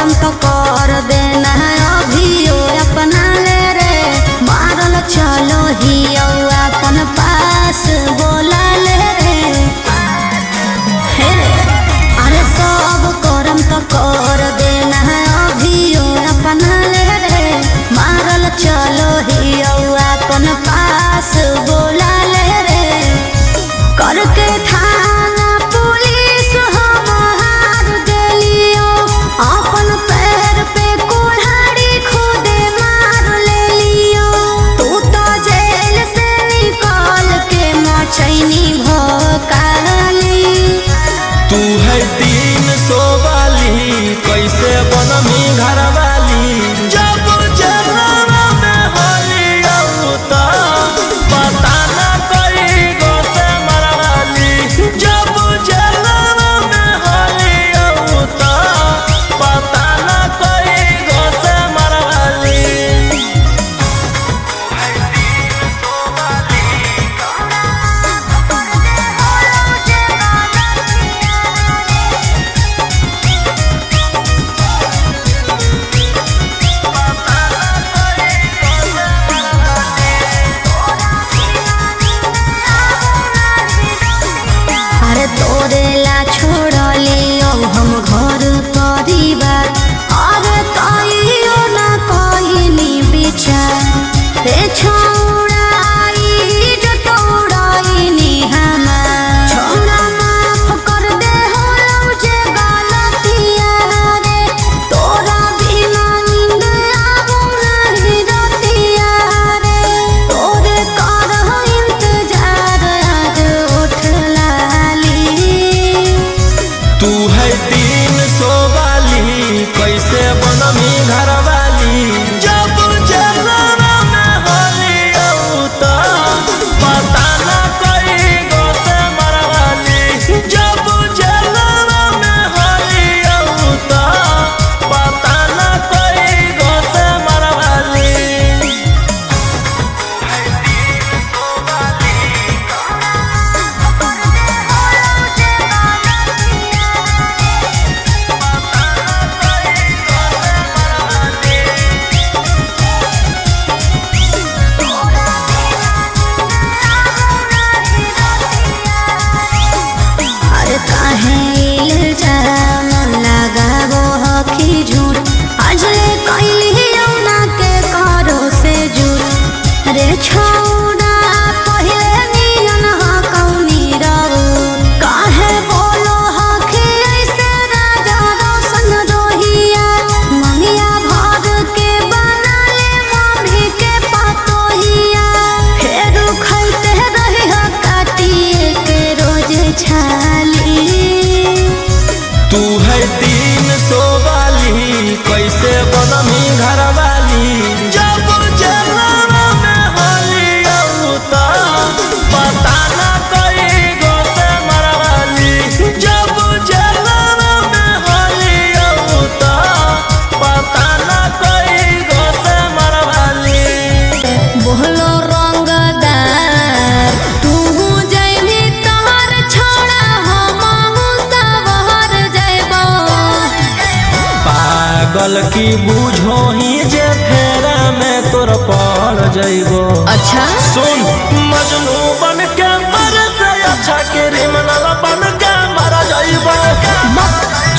करम तो कर देना अभियो अपना ले रे मारल चलो ही अपन पास बोला ले रे अरे सब करम तो कर देना अभियो अपना ले रे मारल चलो ही अपन पास बोला ले रे करके थाना पुलिस हम हार देलियो अपन पैर पे कुल्हाड़ी खुदे मार ले लियो तू तो जेल से निकाल के मचैनी भोकाली तू है 300 वाली कैसे बनमी घर वाली जब जलवा में होली तो पता न कई गो से मरवाली जब जलवा में होली तो पता न कई गो से मरवाली अरे तोरे ला छोड़ लियो हम घर परिवार अरे कहियो ना कहनी विचार रे छोड़ाई जो तोड़ाई हमार छोड़ा माफ कर दे हो जे गलतिया रे तोरा बिना नींद आबो नहीं रतिया रे तोरे कर इंतजार आज उठ लाली तू है 300 वाली कैसे बनमी घर वाली जब जलवा में होली तो पता न कई गो से मरवाली जब जलवा में होली तो पता न कई गो से मरवाली अरे काहे इल्जाम लगाबो हखी झूठ अजले कइलियो ना के करो से झूठ रे छौड़ा पहिले नियन ह कौनी रहू काहे बोलो हखी ऐसे राजा रोशन रोहिया मंगिया भर के बना ले मम्मी के पतोहिया फेर खैते रही ह काटिए के रोज छाली तू है 300 वाली कैसे बनमी घर वाली जब जलवा में होली तो पता न कई गो से मरवाली जब जलवा में होली तो पता न कई गो से मरवाली बोलो रंगदार तू जइबी तोहर छोड़ा हमहू सबहर जइबो पागल की बूझो ही जे फेरा में तोर पड़ जइबो अच्छा सुन मजनू बन के मर से अच्छा क्रिमिनल बन के मर जाइबो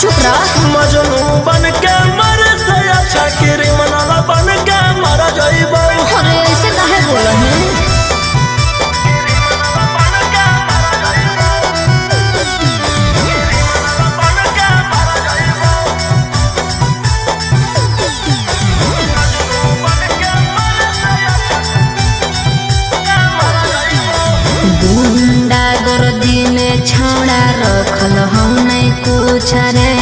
चुप रह मजनू बन के मर से अच्छा क्रिमिनल बन के मर जाइबो अरे ऐसे काहे बोला है गुंडा गर्दी में छौड़ा रखल हम नहीं कुछ रे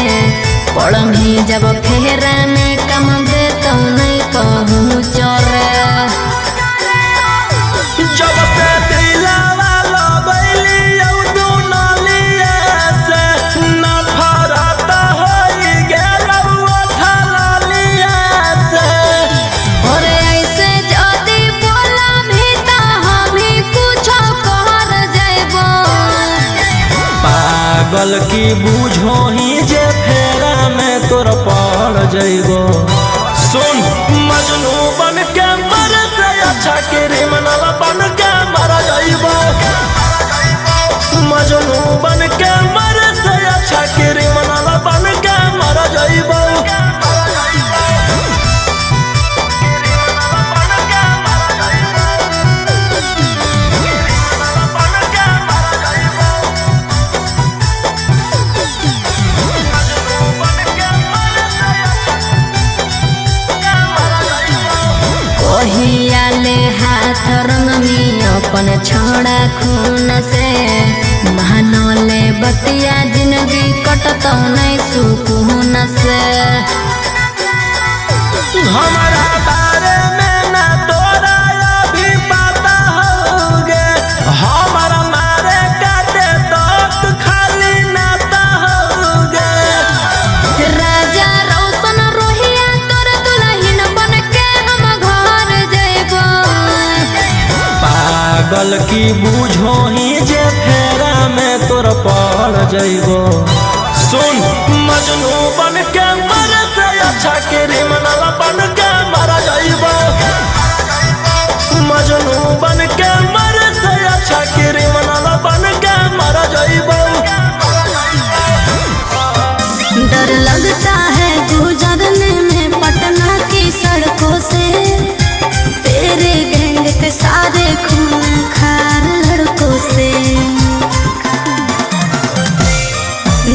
पढ़मी जब फेरा में कम दे तो नहीं पहुँच रे जब से दिलवा लगैली तू नलिया से नफरत होई गेल उठलिया से अरे ऐसे जदी बोला भी तो हम ही कुछ कर जाइबो पागल की बूझो ही जे फेरा में तोर पड़ जइबो। सुन मजनू बन के मर से अच्छा क्रिमिनल बन के मर जइबो। मजनू बन के मर से अच्छा क्रिमिनल बन के मर जइबो। ले हाथ रंगमी अपन छोड़ा खून से महानले बतिया जिंदगी कटत नहीं सुकून से। हमारा बारे में ना तोरा अभी पता होगे, हमारा मारे काटे तो खाली नाता होगे। राजा रोशन रोहिया तोर दुल्हन बन के हम घर जइबो। पागल की बूझो ही जे फेरा में तोर पड़ जइबो। सुन मजनू बन के मर से अच्छा क्रिमिनल बन के मर जइबो। मजनू बन के मर से अच्छा क्रिमिनल बन के मर जइबो। डर लगता है गुजरने में पटना की सड़कों से, तेरे गैंग के सारे खून खार लड़कों से।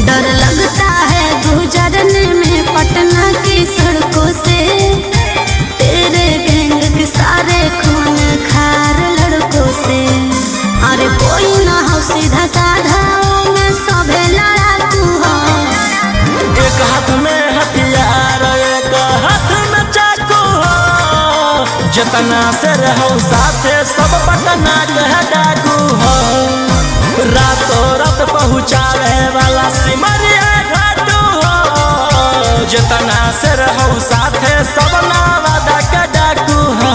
डर लगता है गुजरने में पटना की सड़कों से, तेरे गैंग के सारे खून खार लड़कों से। अरे कोई ना हो सीधा साधा में सभे लड़ाकू हो। एक हाथ में हथियार एक हाथ में चाकू हो। जितना से रहो साथे सब पटना के डाकू हो। रातों रात पहुँचावे वाला सिमरिया घाटू हो। जितना से रहो साथे सब नावादा के डाकू हो।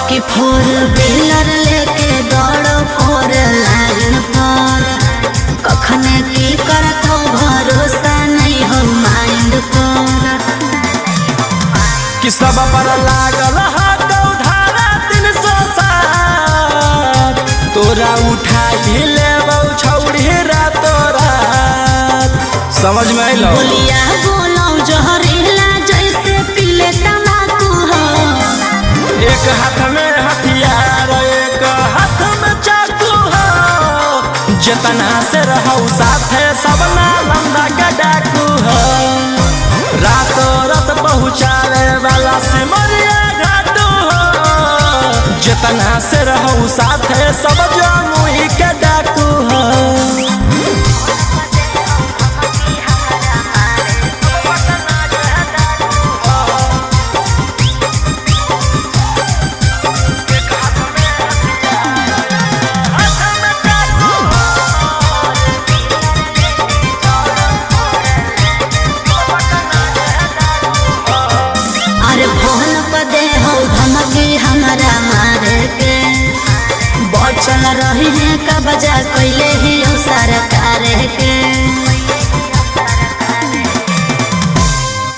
कि फोर व्हीलर लेके दौड़ो फोर लाइन पर, कखने की करत हो भरोसा नहीं हो माइंड पर। कि सब पर लागल हाथ उधारा 307, तोरा उठाई लेबौ छौड़ी रातों रात। समझ में अइलो? बोलिया बोलो जहरीला जैसे पीले तम्बाकू हो। एक हाथ में हथियार एक हाथ में चाकू हो। जितना से रहो साथे सब नालंदा के डाकू हो। रातों रात पहुँचावे वाला सिमरिया घाटू हो। जितना से रहो साथे सब जमुई के डाकू हो। हमारा मारे के बचल रही है का बजा कैले ही सरकार के।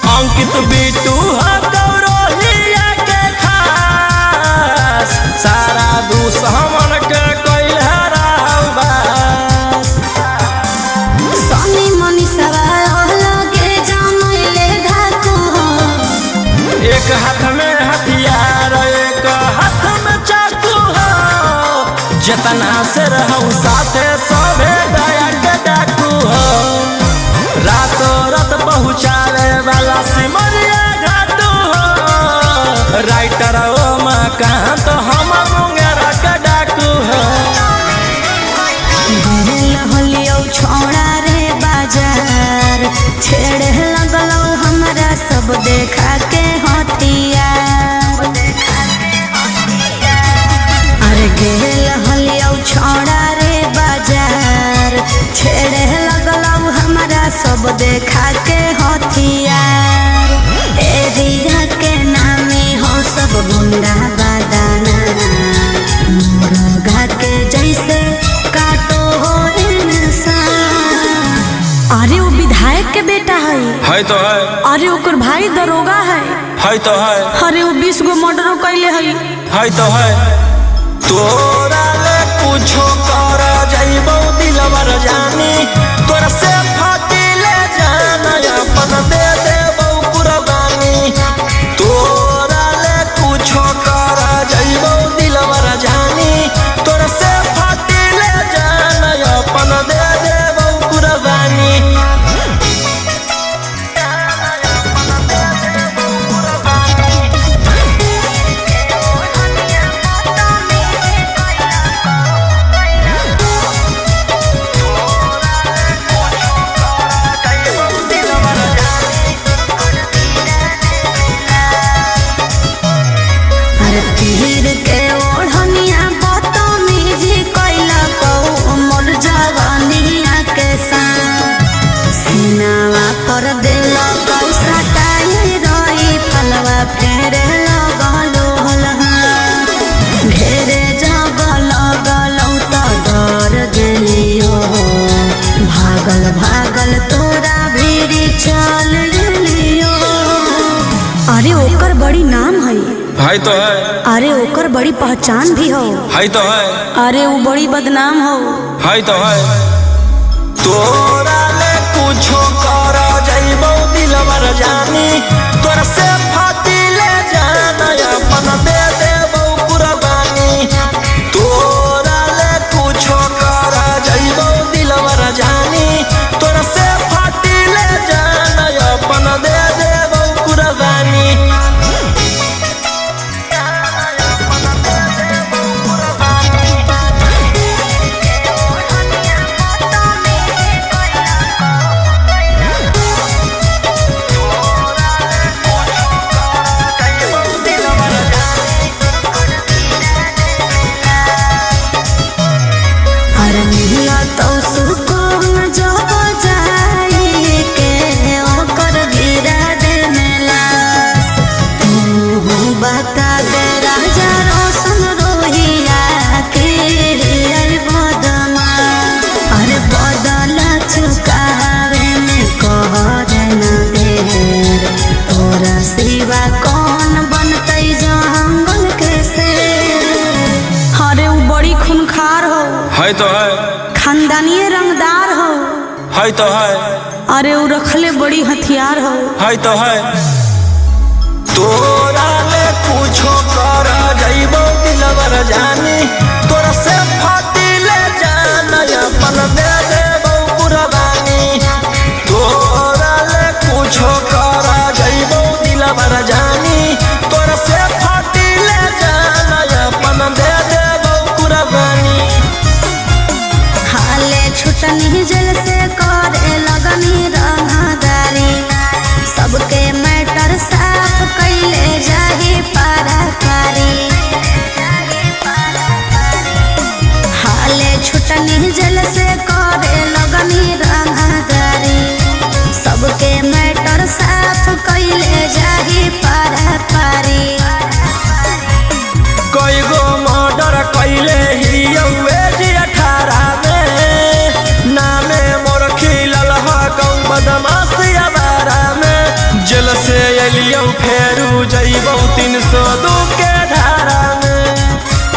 अंकित बिटू गौरवलिया के खास, सारा दुश्मन के कैल हराबास। सनी मनीषवा लगे जमैले धाकू हो। एक हाथ में हथियार एक हाथ में चाकू हो। जितना से रहूं साथे सभे दया के डाकू हो। रातों रात पहुँचावे वाला सिमरिया घाटू हो। राइटर ओ मकान तो हम मुंगेरा के डाकू हो। होलियो छोड़ा रे बाजार, छेड़े लगलो हमरा सब देखा के हथियार। अरे गेल होलियो छोड़ा देखा के हथियार। एरिया के नामे हो सब गुंडा बादाना, मुर्गा के जैसे काटो हो इंसान। अरे वो विधायक के बेटा है तो है। अरे ओकर भाई दरोगा है तो है। अरे वो 20 गो मर्डर कैले है तो है। तोरा ले कुछो कर जाइबो दिलवर जानी, तोरा से फाटी ले जाना अपन दे देबो कुर्बानी। तोरा ले कुछो कर जाइबो दिलवर जानी, तोरा से फाटी ले जाना अपन दे देबो कुर्बानी। तीर के ओढ़निया बदतमीजी कैला कौ मोर जवानिया के साथ। सीनावा पर दिल कौ सटाई रही फलवा फेरे लगलो हलहार। घेरे जब लगलौ त डर गेलियो, भागल भागल तोरा भीरी चल गेलियो। अरे ओकर बड़ी नाम है तो है। अरे ओकर बड़ी पहचान भी हो तो है। अरे वो बड़ी बदनाम हो तो है। तोरा ले कुछो कर जाइबो दिलवर जानी, तोरा से फाटी ले जाना अपन दे देबो कुर्बानी। तोरा ले कुछो कर जाइबो दिलवर जानी, तोरा से फाटी ले जाना अपन दे देबो कुर्बानी। तो सुकून जब जाई के ओकर गिरा दे लाश। तू बता दे राजा रोशन रोहिया के बदमा। अरे बदला चुकावे में कर न देर, तोरा सिवा कौन बनतै जंगल के शेर। अरे वो बड़ी खूंखार हो तो है। खानदानी रंगदार हो तो है। अरे वो रखले बड़ी हथियार हो तो है। तोरा ले कुछो कर जाइबो दिलवर जानी, तोरा से फाटी ले जाना अपन दे देबो कुर्बानी। तोरा ले कुछो कर जाइबो दिलवर जानी, तोरा से फाटी ले जाना अपन दे देबो कुर्बानी। हाले छुटनी जल से करे लगनी रंगदारी, सबके मैटर साफ कैले जाही पाराकारी। हाले छुटनी जल से करे लगनी रंगदारी, सबके मैटर साफ कैले जाही पाराकारी। कई गो मर्डर कैले ही 18 में, नामे मोर खिलल ह बदमाशी अबारा में। जेल से अलियौ फेरू जइबौ 302 के धारा में।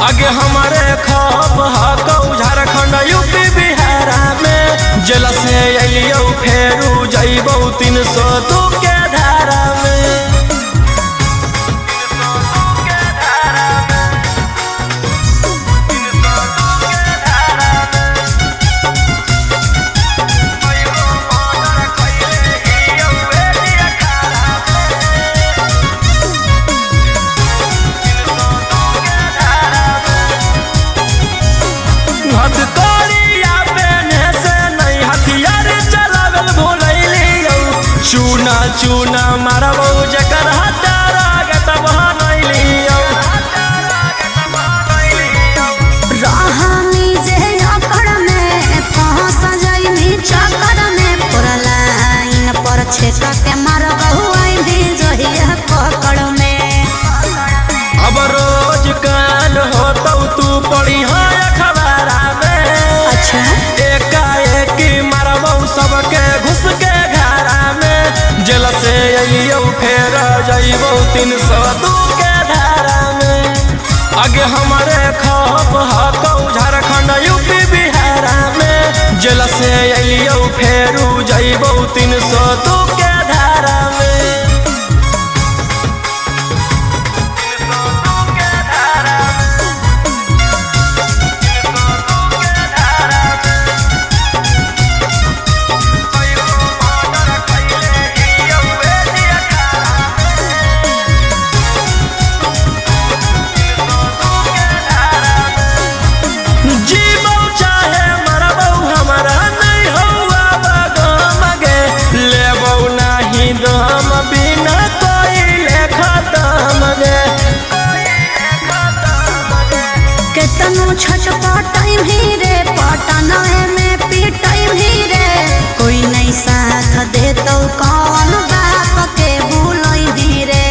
आगे हमारे खौफ हकौ झारखंड यूपी बिहार में। जेल से अलियौ फेरू जइबौ 302 के धारा में। चूना चूना मारबो जकर हटारा गटब बनैलियो। रहनी जे अकड़ में फंस जाइनी चक्कर में पुरलाई छेका के मार बहुआई भी जहिया पकड़ में। अब रोज कान हो तो तू पड़ी है अखबारा में। अच्छा एकाएक मारबौ सबके घुस के घरा में। जेल से अइयो फेर जइबौ 302 के धारा में। आगे हमारे खप हकौ झारखंड यूपी बिहारा में। जेल से अइयो फेरू जइबौ 302 के धारा में। जीबौ चाहे मरबौ हमारा नहीं हौआ बगम गे। लेबौ नहीं दम बिना कोई खत्म गे। केतनो छटपटाई भी रे पटना में पिटाई भी रे। कोई नहीं साथ दे तो कौन बाप के बुलाई दी रे।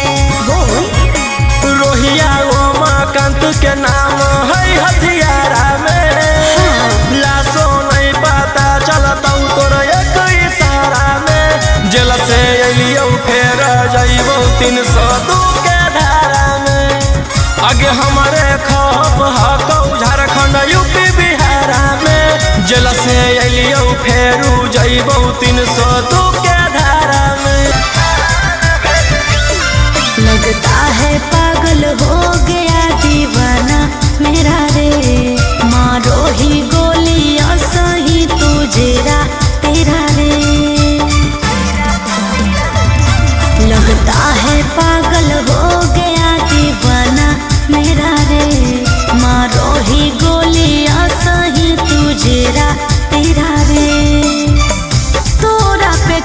रोहिया उमाकांत के नाम है हथियारा में। लाशो नहीं पता चलतौ तोर एक इशारा में। जेल से अइलियो फेर जइबौ 302 के धारा में। आगे हमारे खप हकौ झारखंड यूपी बिहारा में। जेल से अइलियो फेरू जइबौ 302 के धारा में। लगता है पागल हो गया दीवाना मेरा रे। मारो ही गोलियां सही तुझेरा तेरा रे। लगता है पागल हो गया दीवाना मेरा रे। मारो ही गोलियां सही तुझेरा तेरा रे। तोरा पे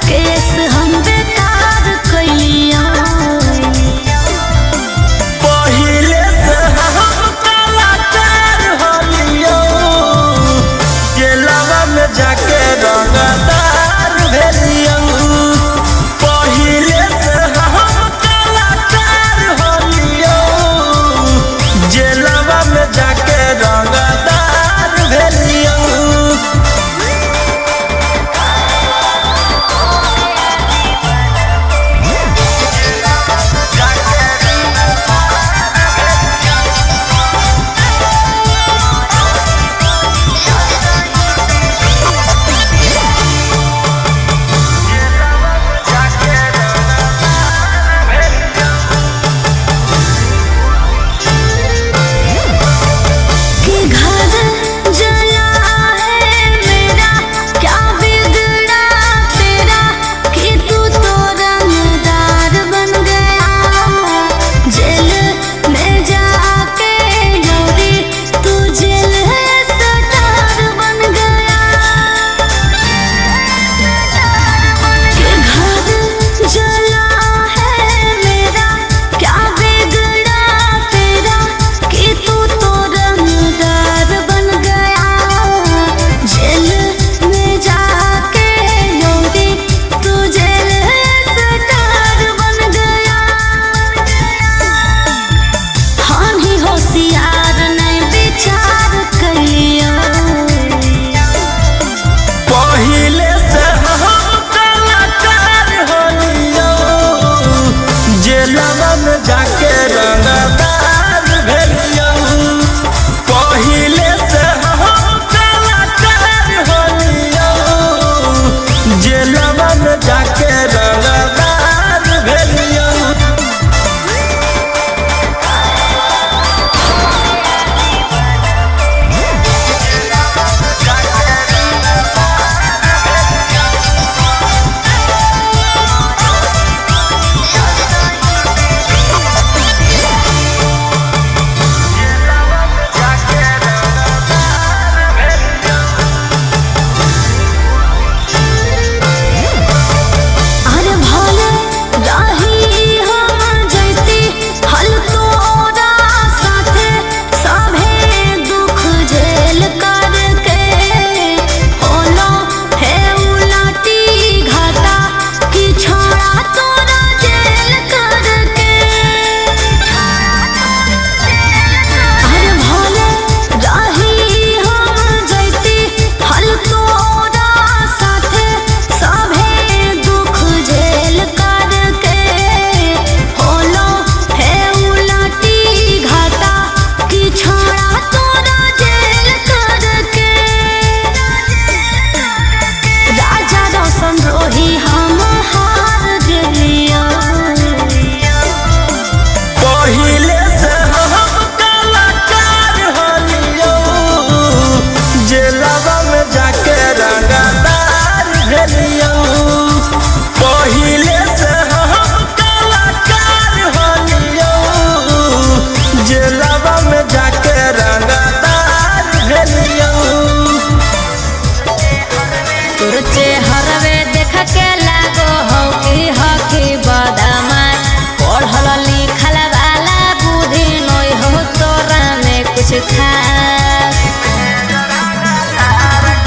खास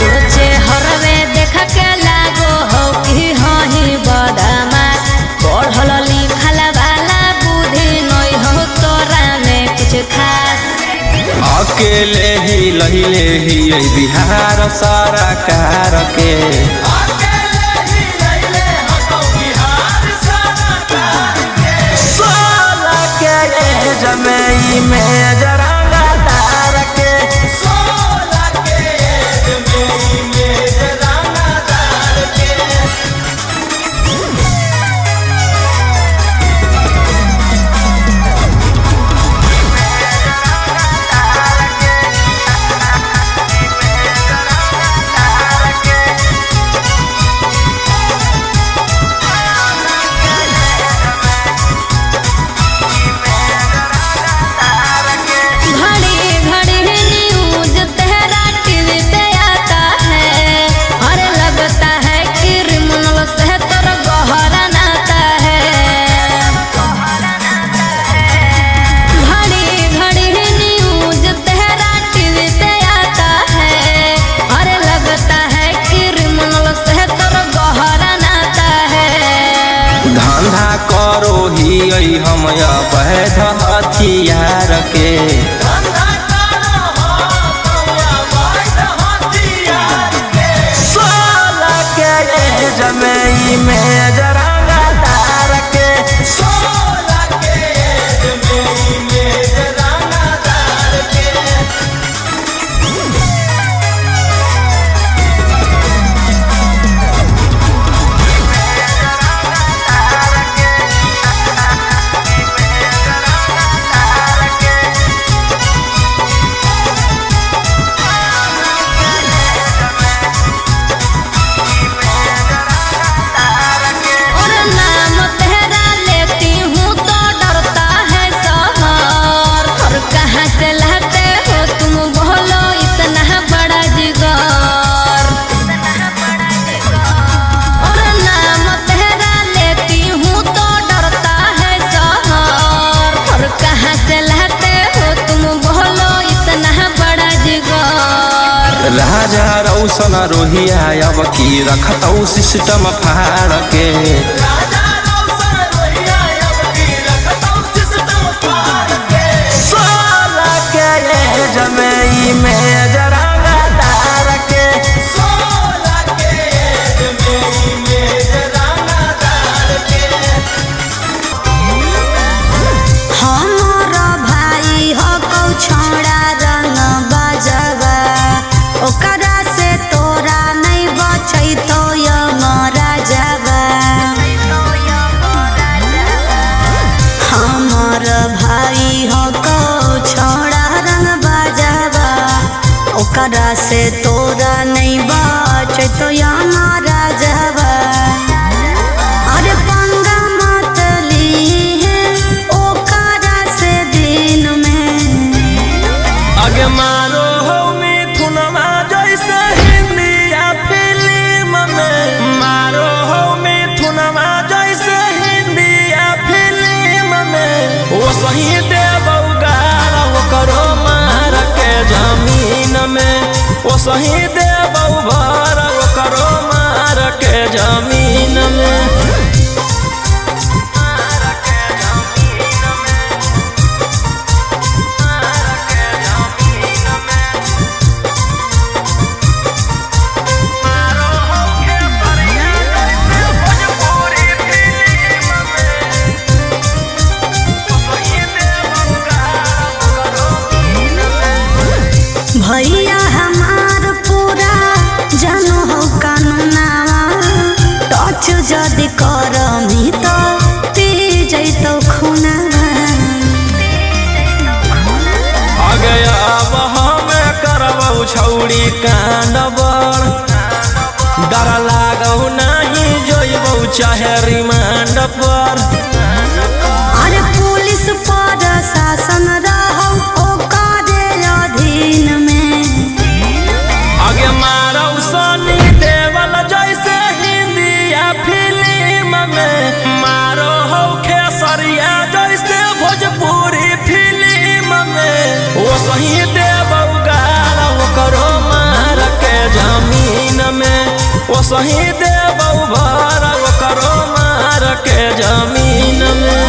तुझे हरवे देख के लागो हो कि हही बदमाश पढ़ल लिखल वाला बुद्धि नहीं हो तोरा में कुछ खास अकेले ही लहिले ही बिहार सरकार के जमई में जरांगा तार के करो ही हम अवैध हथियार के जमई में जरांगा तार के राजा रौशन रोहिया अब की रखतौ सिस्टम फाड़ के जमई में जरांगा तार के हमारा भाई हो कौ छोड़ा रंग बजवा ओकरा से तोरा नहीं बचै तो यमरा जावा हमार भाई हो कौ छोड़ा रंग बजवा ओकरा से तोरा नहीं बचै तो यमरा जावा अरे पंगा मत ली ओकरा से दिन में आगे मारो हो मिथुनमा जैसे हिंदिया फिल्म में मारो हो मिथुनमा जैसे हिंदिया फिल्म में वो सही देबौ गाल करो मार के जमीन में वो सही देबौ भर करो मार के जमीन में भैया हमार पूरा जानो हो कानूनावा टच जदि करमी तो पी जैतौ खूनावा आगे अब हमें करबौ छौड़ी कांड बड़ डर लागौ नहीं जोइबौ चाहे रिमांड पर अरे पुलिस पर शासन रहौ ओकरे अधीन में आगे मारौ सनी देवल जैसे हिंदिया फिल्म में मारो हो खेसरिया जैसे भोजपुरी फिल्म में वो सही देव ओ सही देबौ भर ओकरो मार के जमीन में।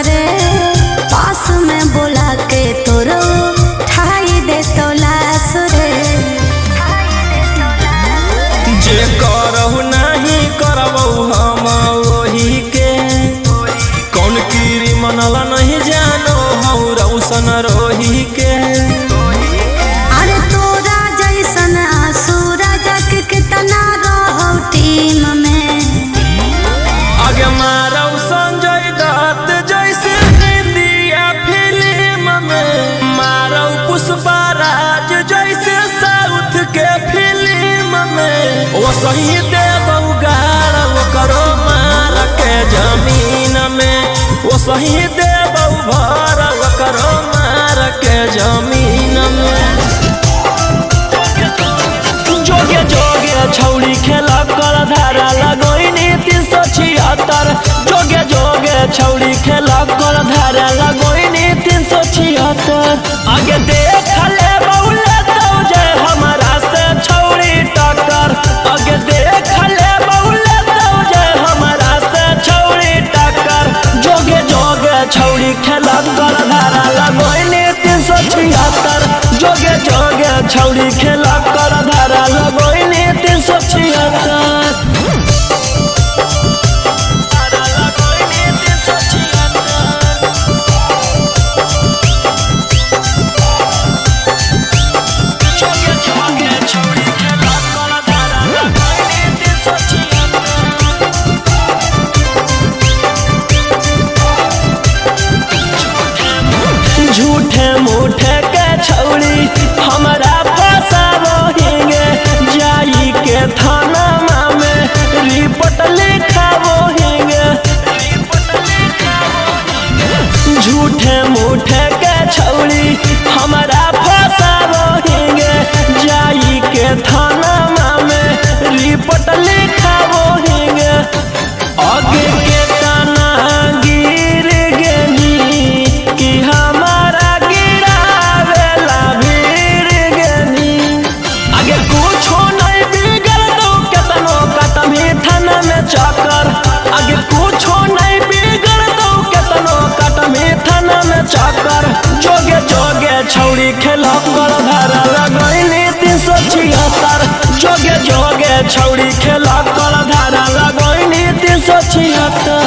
रे पास में बोला के तोरो ठाई दे तो लाश रे। जे करहु नहीं करबौ हम वही के, कौन कीरी मनल नहीं जानो हौ रौशन रोही के। अरे तोरा जैसन आसुरा जग कितना रहो टीम में। आगे मारौ संजय दत्त जैसे इंडिया फिल्म में, मारौ पुष्पराज जैसे साउथ के फिल्म में। ओ सही देबौ गाड़ ओकरो मार के जमीन में। ओ सही देबौ भर ओकरो मार के जमीन में। जोगे जोगे छौड़ी खेला कर धारा लगोइनी 376। जोगे जोगे छौड़ी खेला कर धारा लगोइनी 376। आगे देख ले बौले तो जे हमारा से छौड़ी टक्कर। आगे देख ले बौले तो जे हमारा से छौड़ी टक्कर। जोगे जोगे छौड़ी खेला कर धारा लगोइनी 376। जोगे जोगे छौड़ी खेला कर धारा लगोइनी 376। झूठे मूठे के छौड़ी हमारा फसाबो हिंगे, जाई के थाना में रिपोर्ट लिखाबो हिंगे। झूठे मूठे के छौड़ी हमारा फसाबो हिंगे, जाई के थाना में रिपोर्ट लिखाबो हिंगे। आगे के तना गिर गेनी कि हमारा गिरावेला भीड़ गेनी। आगे कुछो नहीं बिगड़ दो केतनो कटमी थाना में चक्कर। आगे कुछो नहीं बिगड़ दो केतनो कटमी थाना में चक्कर। जोगे जोगे छौड़ी खेला कर धारा लगोइनी 376। जोगे जोगे छौड़ी खेला कर धारा लगोइनी 376।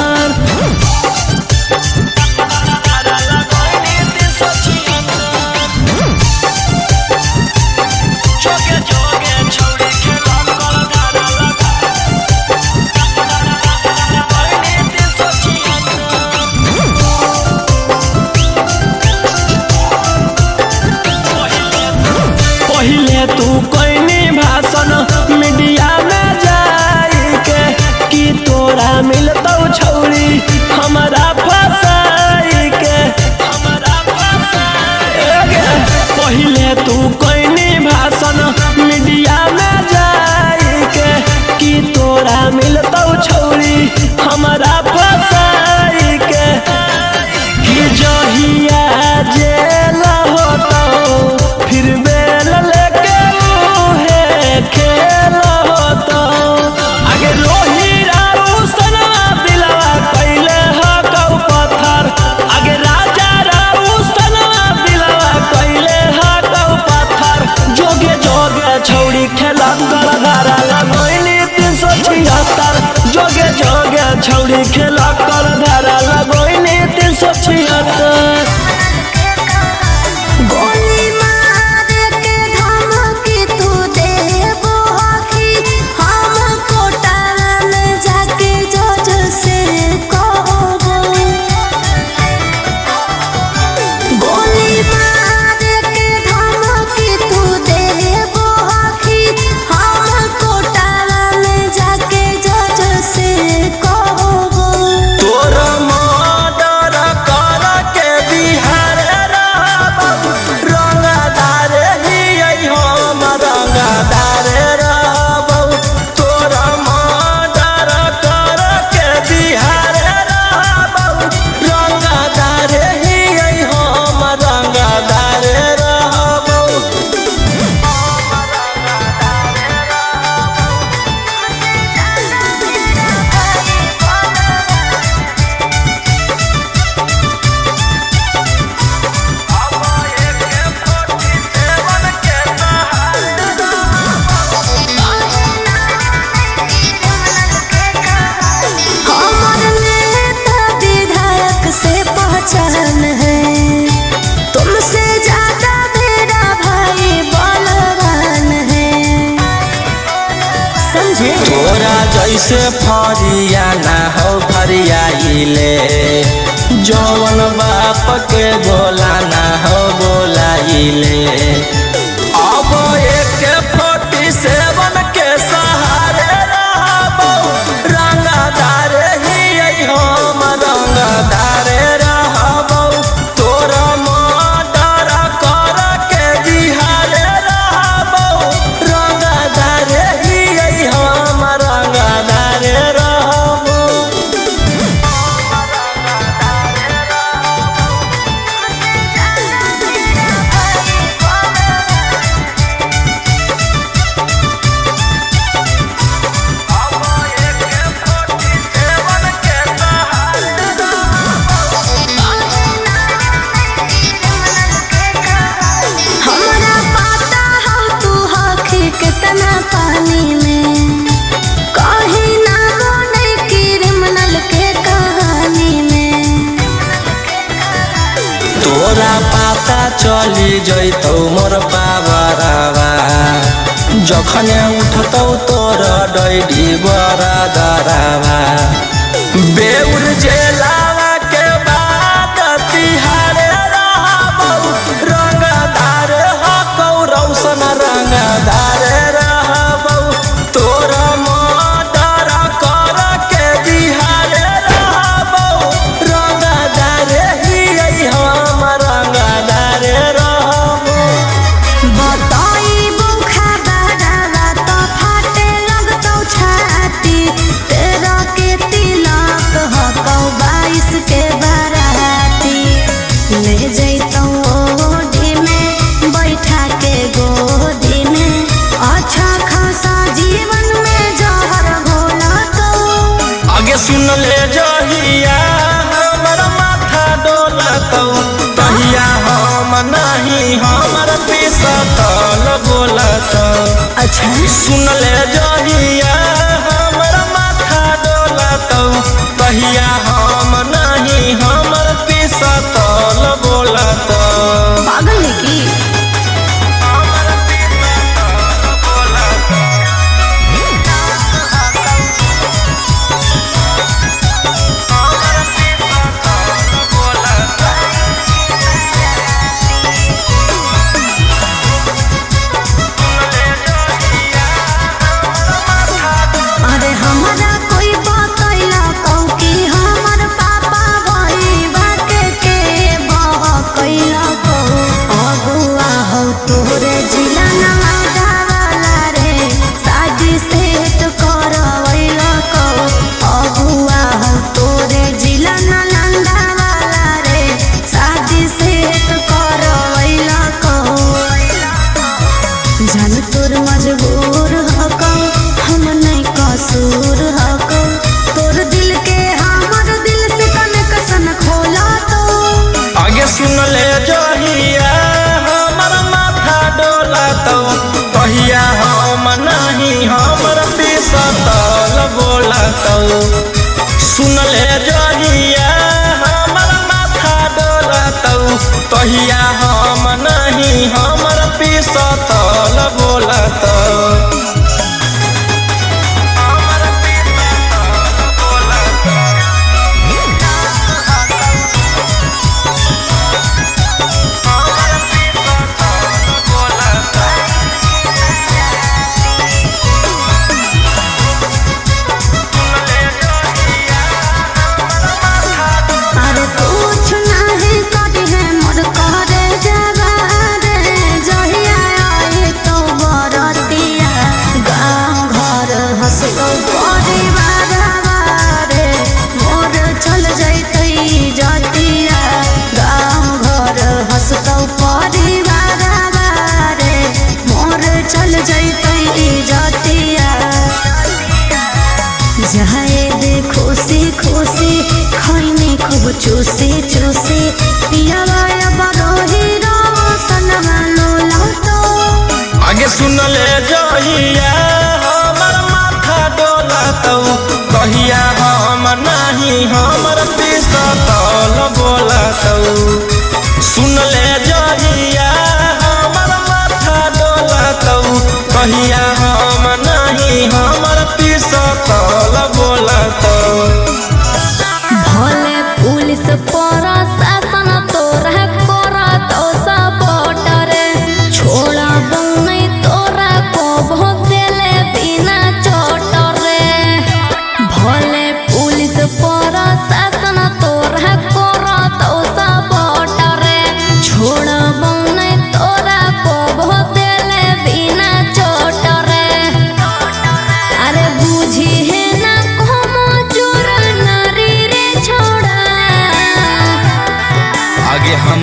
पहिले तू कोइनी भाषण मीडिया में जाई के, कि तोरा मिलतौ छौड़ी हमारा फसाई के। पहिले तू कोइनी भाषण मीडिया में जाई के, कि तोरा मिलतौ छौड़ी हमारा फसाई के। कि जहिया जेल होतौ फिर बेल लेके उहे खेल होतौ। आगे रोही राऊ सनवा दिलवा कैले हकौ पत्थर। आगे राजा राऊ सनवा दिलवा कैले हकौ पत्थर। जोगे जोगे छौड़ी खेला कर धारा लगोइनी 376। जोगे जोगे छौड़ी खेला कर धारा लगोइनी 376। गोली मार के धमकी तू देबो कि हम कोटा में जाके जज से कहबो। गोली मार के धमकी तू देबो कि हम कोटा में जाके जज से कहबो। बुझे तोरा जैसे फरिया ना हो फरियाइले, जौन बाप के बोला ना हो बोलाइले। अब एक 47 के सहारे रहबो, रंगदार ही हम रंगदार रहबो। तोरा मर्डर कर के बिहार रहबो, रंगदार ही हम रंगदार रहबो। हमरा पता हो तू हखी कितना पानी में, कहीं ना बने क्रिमिनल के कहानी में। तोरा पता चली जैतौ मोर पावरवा, जखने उठतौ तोर डैडी बड़ा दरावा। बेउर जेलावा के बाद तिहार रहबौ, रंगदार हकौ रौशन रंगदार रहबौ। तोरा मर्डर कर के बिहार रहबौ, रंगदार ही हम रंगदार रहबौ। बताइबो खबरवा तो फाटे लगतौ छाती, तेरा के तिलक हकौ 22 के बाराती। ले जैतौ ओढ़ी में बैठा के गोदी में, अच्छा खासा जीवन में जहर घोलतौ। आगे सुन ले जहिया हमर माथा डोलतौ, तहिया हम नहीं हमर पिसतल बोलतौ। अच्छा सुन ले जहिया हमर माथा डोलतौ, तहिया हम नहीं हमर पिसतल बोलतौ। पागल है की? अरे हमरा कोई बतैला कौ कि हमर पापा भईबा के बहकैला कौ। अगुआ हो तोरे जिला नवादा वाला रे, शादी सेट करवैला कौ। अगुआ हो तोरे जिला नालंदा वाला रे, शादी सेट करवैला कौ। जान तोर मजबूर हकौ, हम नहीं कसूर हकौ। तोर दिल के हमर दिल से कनेक्शन खोला तो। आगे सुन ले जहिया हमर माथा डोलतौ, तहिया हम नहीं हमर पिसतल बोलतौ। सुन ले जहिया हमर माथा डोलतौ, तहिया हम नहीं हमर पिसतल बोलतौ। अरे कुछ नहीं करी है मोर करे जवारे, जहिया आई तो बरती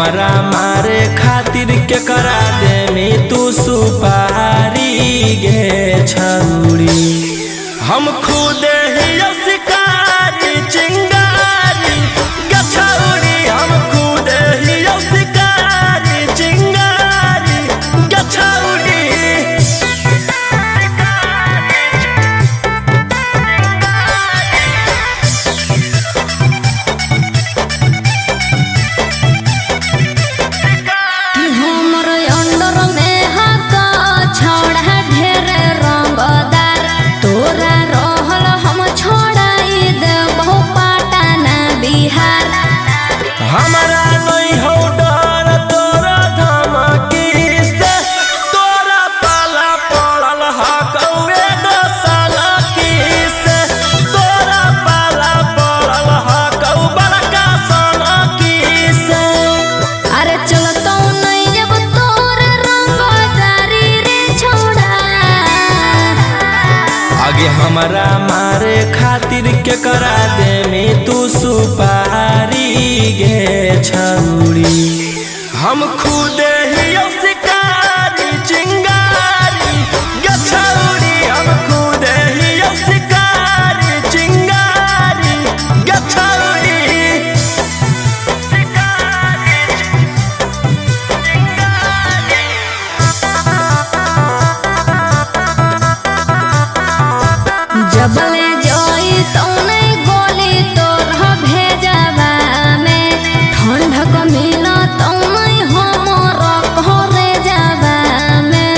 हमारा मारे खातिर के करा दे में तू सुपारी गे छौरी। हम खुद ही शिकारी चिंगारी गछौरी, हम खुद ही शिकारी चिंगारी गछौरी। हमारा नहीं हो डर तोरा धमकी से, तोरा पाला पड़ल हकौए दसाला की से, तोरा पाला पड़ल हकौ बड़का सोना की से। अरे चलतो नहीं अब तोर रंगदारी रे छोड़ा। आगे हमारा मारे खातिर के करा दे में तू सुपारी गे छौरी। हम खुद ही शिकारी चिंगारी गछौरी, हम खुद ही शिकारी चिंगारी गछौरी। जबले जोई तो नहीं गोली तोर भेजवा में, ठंडक मिला तो नहीं हमर घरे जावा में।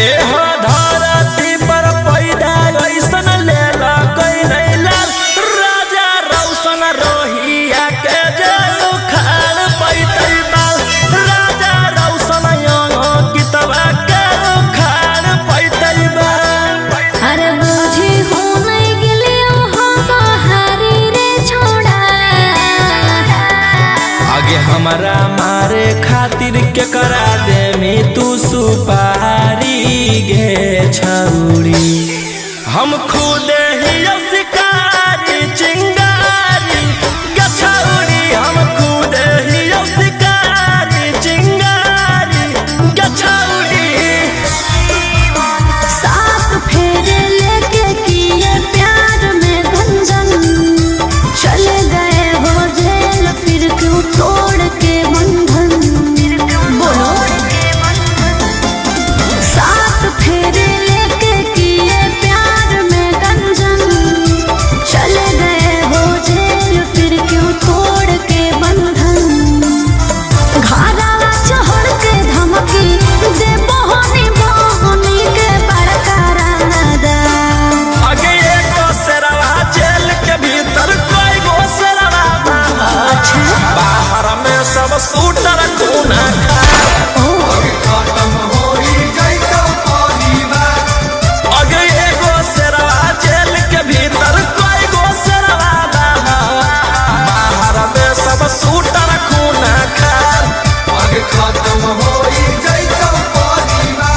एह धरती पर पैदा ऐसन लेला कोई नहीं लाल, राजा रौशन रोहिया के जे उखाड़ पैतै बाल, राजा रौशन यंगो कितवा के उखाड़ पैतै बाल। अरे बुझी हो नहीं गिलियो हम बहारी रे छोड़ा। आगे हमारा मारे खातिर के करा दे में तू सुपारी गे छौरी। हम खुद ही शिकारी चिंगारी गछौरी, हम खुद ही शिकारी चिंगारी गछौरी। साथ फेरे लेके किए प्यार में गंजन, चले गए हो जेल फिर क्यों तोड़ के बंधन। बोलो साथ फेरे लेके किए प्यार में गंजन, चले गए हो जेल फिर क्यों तोड़ के बंधन। घारा चढ़ के धमकी दे बहनी बहनी के बड़का रादा। आगे एगो शेरवा जेल के भीतर कोई गो शेरवा बाहर, बाहर में सब शूटर खूना खा। आगे एगो शेरवा जेल के भीतर कोई गो शेरवा बाहर, बाहर में सब शूटर खूना खा। खत्म हो जैतो परिवार।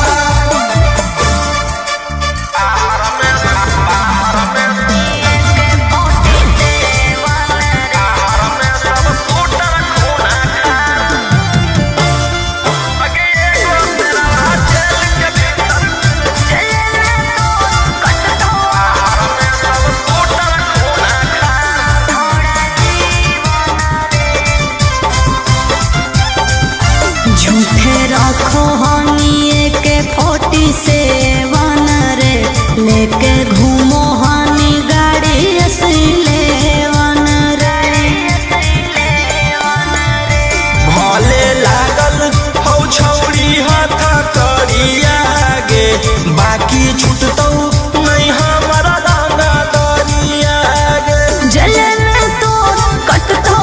झूठे रखो हनिए के 47 रे, लेके घूमो हनी गाड़ी असलेवन रे। भले लागल हौ छौरी हाथ करिया गे, बाकी छूटतौ नहीं हमारा डांगा दरिया गे। जले में तो कटतो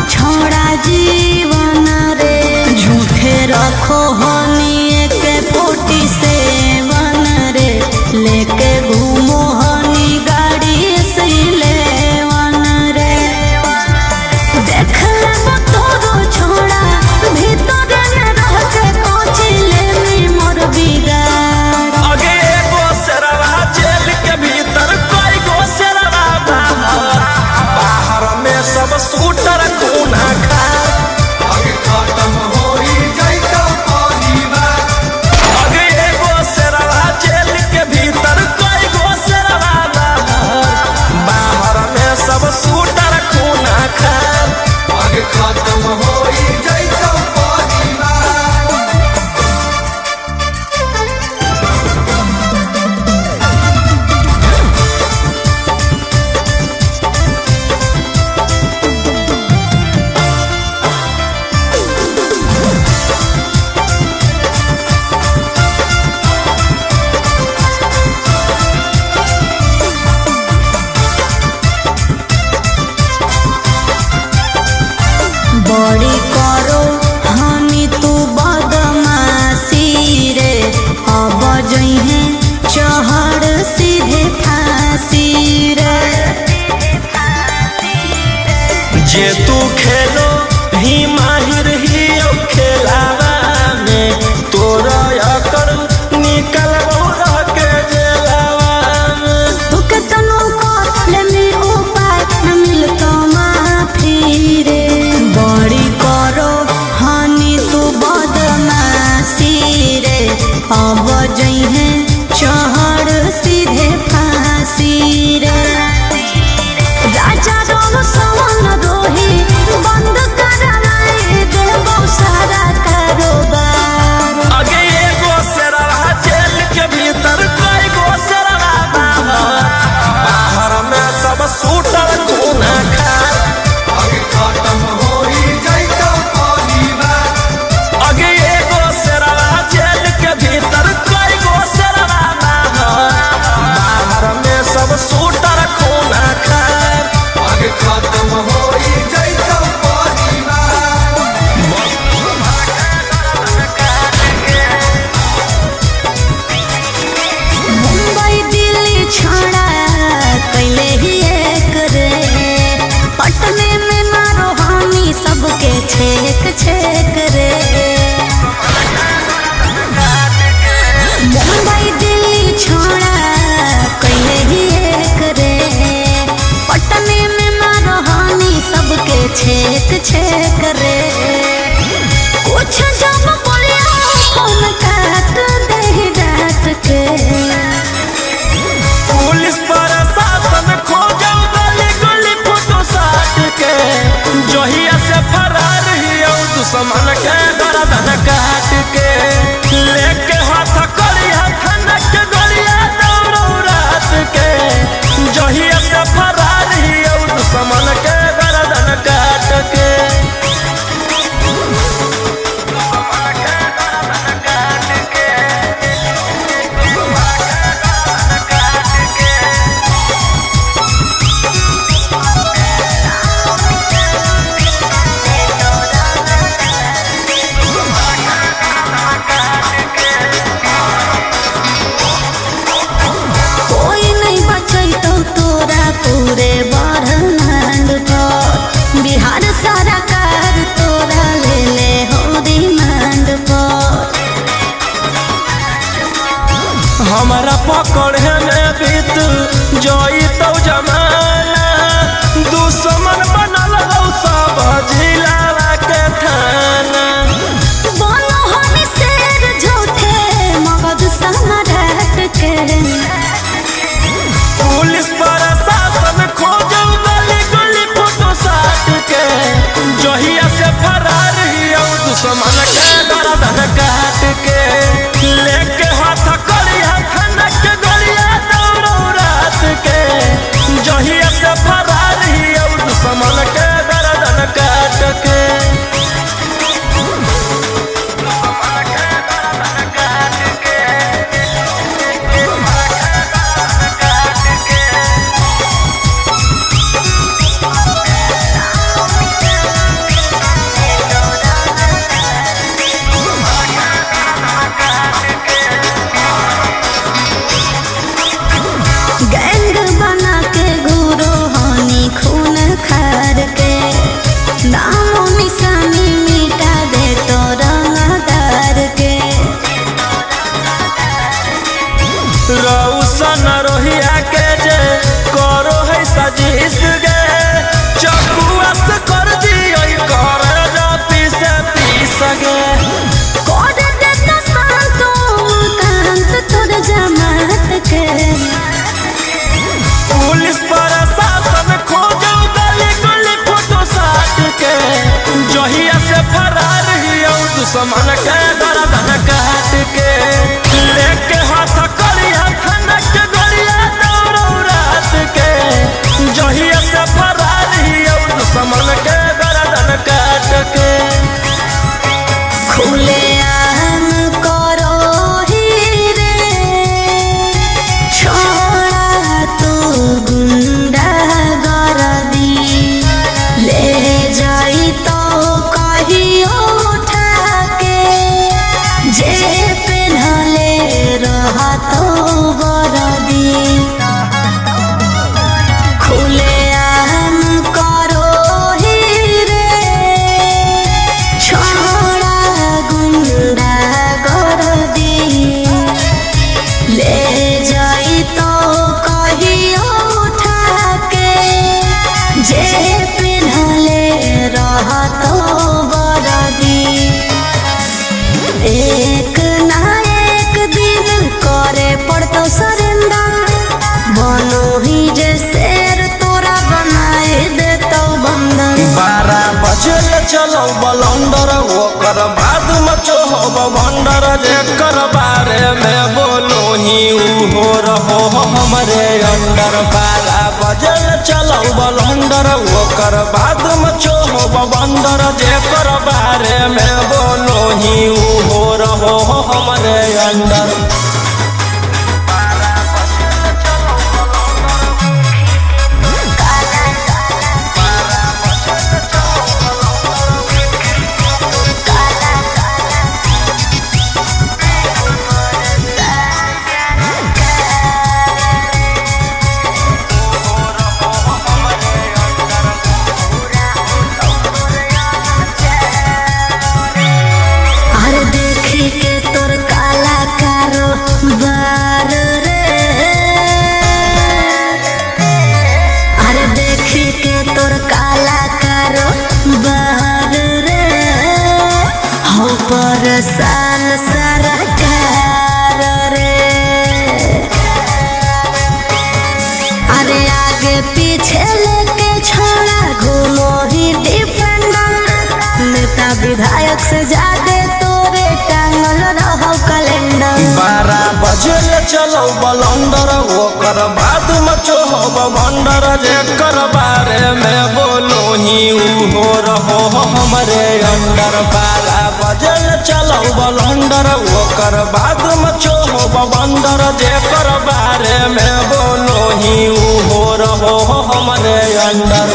छोड़ा जीवन रे। झूठे रखो हनिए के 47 रे, लेके घूमो हनी गाड़ी असलेवन रे। देख ले तोरो छोड़ा भीतर रह के पहुँचिले में मोर बिगाड़। आगे एगो शेरवा जेल के भीतर कोई गो शेरवा बाहर, बाहर में सब शूटर खूना खा। खत्म जे तू खेलो ही माहिर ही खेलावा में तोरा अकर निकल रह के जेलावा में। तुके तनु को लेनी उपाय न मिलतो माफी रे बड़ी करो हानि तू बदमाशी रे अब जइहे चढ़ सीधे फांसी रे राजा रोम सवन रोही बंद कराए देबो सारा कारोबार। आगे एगो सेरवा जेल के भीतर कई गो सेरवा बाहर में सब सूटर कोना खार। आगे खत्म होई जइतो परिवार। आगे एगो सेरवा जेल के भीतर कई गो सेरवा बाहर में सब सूटर कोना खार। आगे खत्म होई जइतो परिवार। मुंबई दिल्ली छाड़ा कैले ही एक रे पटने में मारो हानि सबके छेक छेक रे मुंबई दिल्ली छाड़ा कैले ही एक रे पटने में मारो हानि सबके छेक छेक रे कुछ जब बोलिया फोन काट दे डांट के पुलिस प्रशासन खोजो गली गली फोटो साट के जहिया से फरार हियो दुश्मन के गर्दन काट के लेके हाथ करी हथन के गोलिया दौड़ो रात के जहिया से फरार हियो दुश्मन के गर्दन काट के। कोई नहीं बचैतो तोरा पूरे ब्रह्मांड पर बिहार सरकार तोरा ले ले हो रिमांड पर। हमारा पकड़े में बीत जोई तो जमाना दुश्मन बनल हो सब जिलावा के थाना। बोलो हम शेर झूठे मगध सम्राट के पुलिस प्रशासन खोजो गली गली फोटो साट के जहिया से फरार हियो दुश्मन के गर्दन काट के लेके हाथ करी हथन के गोलिया दौड़ो रात के जहिया से फरार हियो दुश्मन के गर्दन काट के। गैंग बना के गुरु हानि खून खार के नामो निशानी मिटा दे तो रंगदार के रौशन रोहिया के जे करो है सजीस गे चकुआ से कर दियो कर जो पीस पीस गे। कोड दे तो शांतो कांत तोर जमात के पुलिस प्रशासन खोजो गली गली फोटो साट के जहिया से फरार हियो दुश्मन के गर्दन काट के लेके हाथ करी हथन के गोलिया दौड़ो रात के जहिया से हमरे अंडर बारा बजल चलौ बलंडर ओकर बाद में चोहब बंदर जेकर बारे में बोलो ही हो रहो हमरे अंडर साल सरकार रे अरे आगे पीछे लेके छोड़ा घूमो ही डिफेंडर नेता विधायक से ज्यादा तोरे टांगल रहो कैलेंडर 12 बजे चलो बलंडर ओकर बाद में चोहब बंडर जेकर बारे में बोलो ही हो रहो हमरे अंडर 12 बजे चलो बलंडर ओकर बाद में चोहब बंडर जेकर बारे में बोलो ही हो रहो हमरे अंडर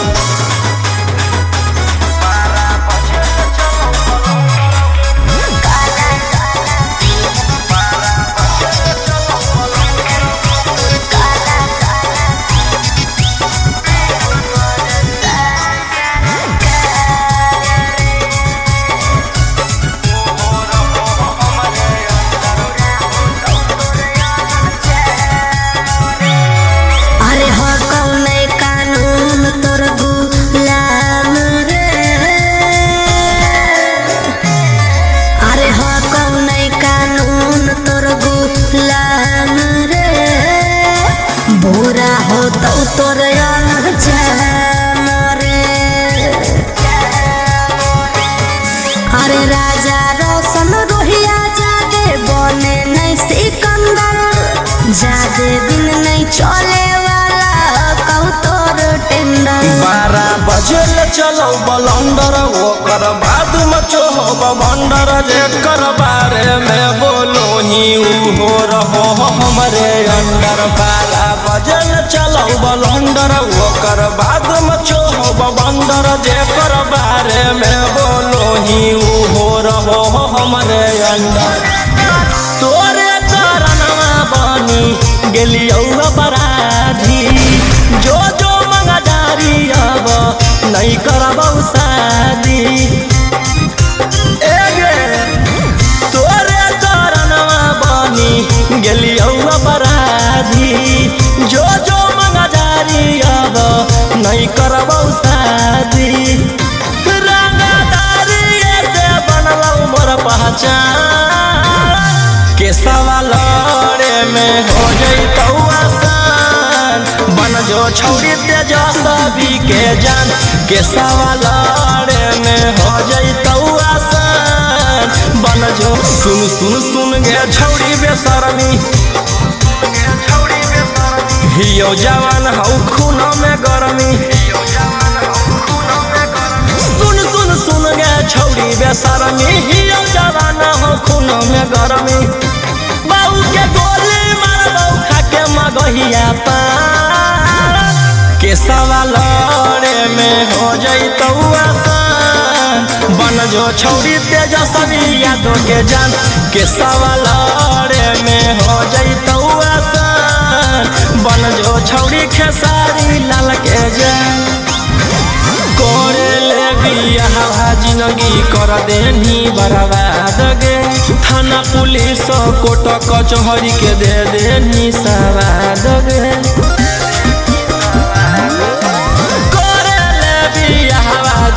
बुरा हो तो तोर अरे राजा रोशन रोहिया जादे बने नहीं सिकंदर जादे दिन नहीं चले वाला कहू तोर टेंडर 12 बजे चलो बलंडर ओकर बाद में चोहब बंडर जेकर बारे में बोलो ही हो रहो हमरे अंडर 12 बजे चलो बलंडर ओकर बाद में चोहब बंडर जेकर बारे में बोलो ही हो रहो हमरे अंडर तोरे कारणवा बनी गेलियौ अपराधी जो मंगदारी अब नहीं करबौ शादी तोरे कारणवा बनी गेलियौ अपराधी जो मंगदारी अब नहीं करबौ शादी रंगदारी से बनलौ मोर पहचान के सवाल में हो जैतौ आसान बन जो छौरी तेजस्वी के जान के सवाल में हो जैतौ आसान बन जो सुन सुन सुन गे छौरी बेशर्मी हियो जवान हौ खून में गर्मी सुन सुन सुन गे छौरी बेशर्मी हियो जवान हौ खून में गर्मी बाऊ के गोली मारबौ खाके मगहिया पार के सवाल में हो जैतौ आसान बन जो छौरी तेजस्वी यादव के जान के सवाल में हो जैतौ आसान बन जो छौरी खेसारी लाल के जान करे ले बियाह जिंदगी कर देनी बर्बाद गे थाना पुलिस कोर्ट कचहरी के दे देनी सवाद गे करे ले बियाह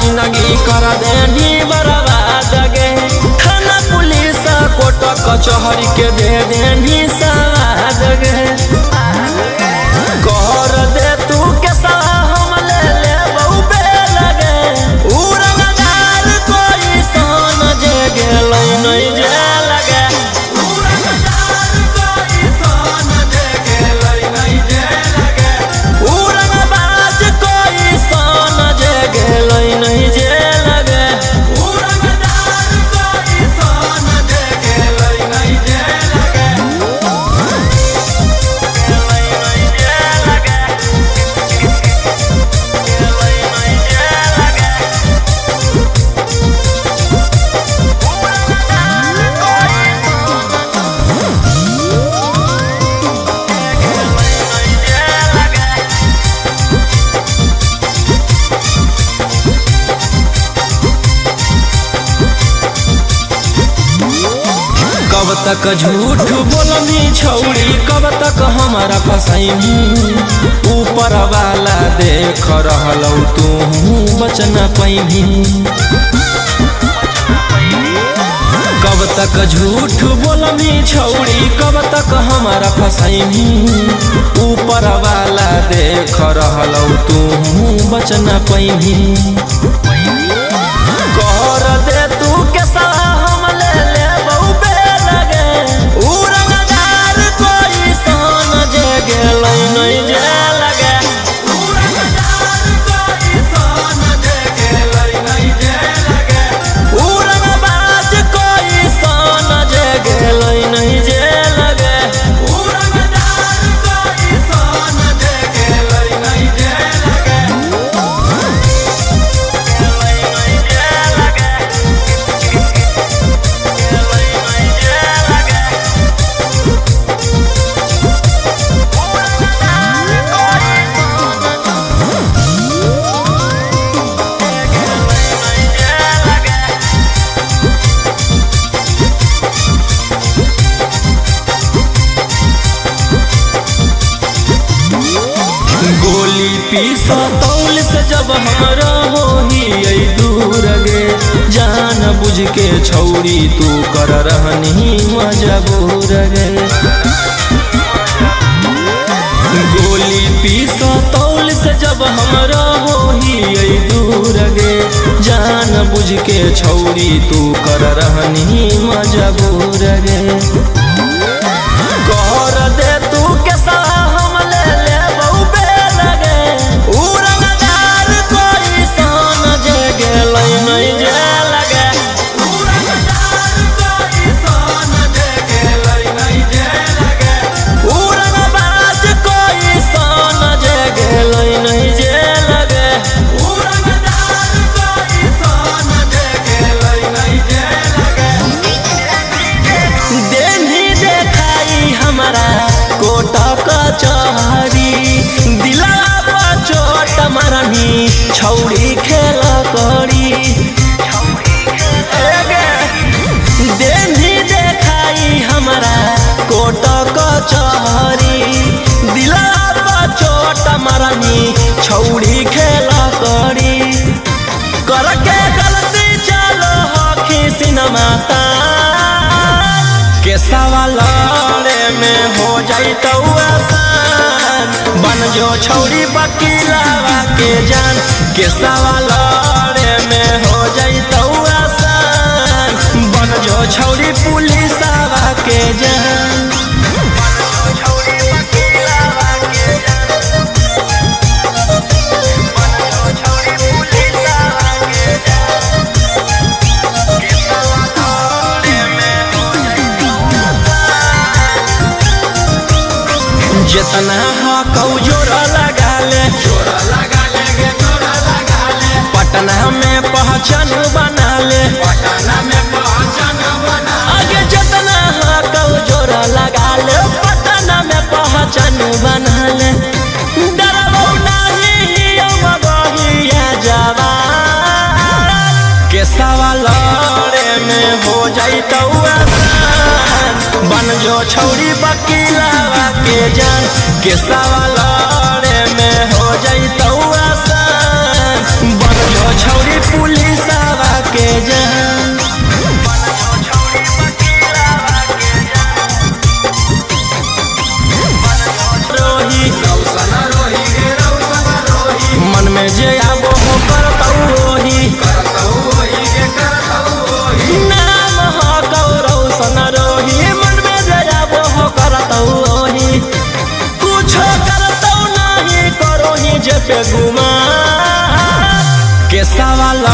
जिंदगी कर देनी बर्बाद गे थाना पुलिस कोर्ट कचहरी के दे देनी सवाद गे कर दे तू के हम ले ले कोई सोन जे गेलै नहीं जे लगे तक झूठ बोलनी छौड़ी, कब तक हमारा फसैनी। ऊपर वाला देख रहलौ तू बच न पैभी। कब तक झूठ बोलनी छौड़ी, कब तक हमारा फसैनी। ऊपर वाला देख रहलौ तू बच न पैभी। कर दे तू के सलाह हम ले लेबौ बेलगे। उ रंगदार कोई सन जे गेलै नहीं जे लगे। उ रंगदार कोई सन जे गेलै नहीं जे लगे। उ रंगबाज कोई सन जे गेलै नहीं जे लगे। उ रंगदार कोई सन जे गेलै नहीं जे लगे। गोली पिस्तौल से जब हमरा होही दूर गे। जान बुझ के छौड़ी तू कर रहनी मजबूर गे। गोली पिस्तौल से जब हमरा होही दूर गे। जान बुझ के छौड़ी तू कर रहनी मजबूर गे। कर दे तू के सलाह हम ले लेबौ बेलगे। उ रंगदार कोई सन जे गेलै नहीं जे लगे। उ रंगदार कोई सन जे गेलै नहीं जे लगे। उ रंगबाज कोई सन जे गेलै नहीं जे लगे। उ रंगदार कोई सन जे गेलै नहीं जे लगे। देनी देखाई हमारा कोट कचहरी। दिला पर चोट मारनी छौड़ी खेल करी। देनी देखाई हमारा कोट कचहरी। दिला पर चोट मारनी छौड़ी खेल करी। करके गलती चलो हखी सिनेमा के सवाल में हो जाइतौ आसान। बन जो छौड़ी वकीलवा के जान के सवाल में हो जाइतौ आसान। बन जो छौड़ी पुलिसवा के जान। जितना हकौ जोरा लगा ले। जोरा लगा ले गे जोरा लगा ले। पटना में पहचान बना ले। पटना में पहचान बना। आगे जितना हकौ जोरा लगा ले। पटना में पहचान बना ले। डरबौ नहीं मगहिया जवान के सवाल में हो जाइतौ आसान। बन जो छौड़ी वकीलवा के जान के सवाल में हो जाइतौ आसान। बन जो छौड़ी पुलिसवा के जान। रोही रौशन रोही गे रौशन रोही। मन में जे आबो हो करतौ ओही। करतौ ओही गे करतौ ओही। नाम हकौ रौशन रोही। मन में जे आबो हो करतौ ओही। कुछो करतौ नहीं करोही जे पे गुमा के सवाल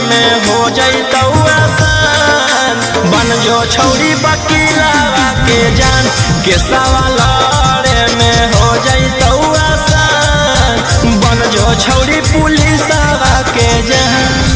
में हो जाइतौ आसान। बन जो छौड़ी वकीलवा के जान के सवाल में हो जाइतौ आसान। बन जो छौड़ी पुलिसवा के जान।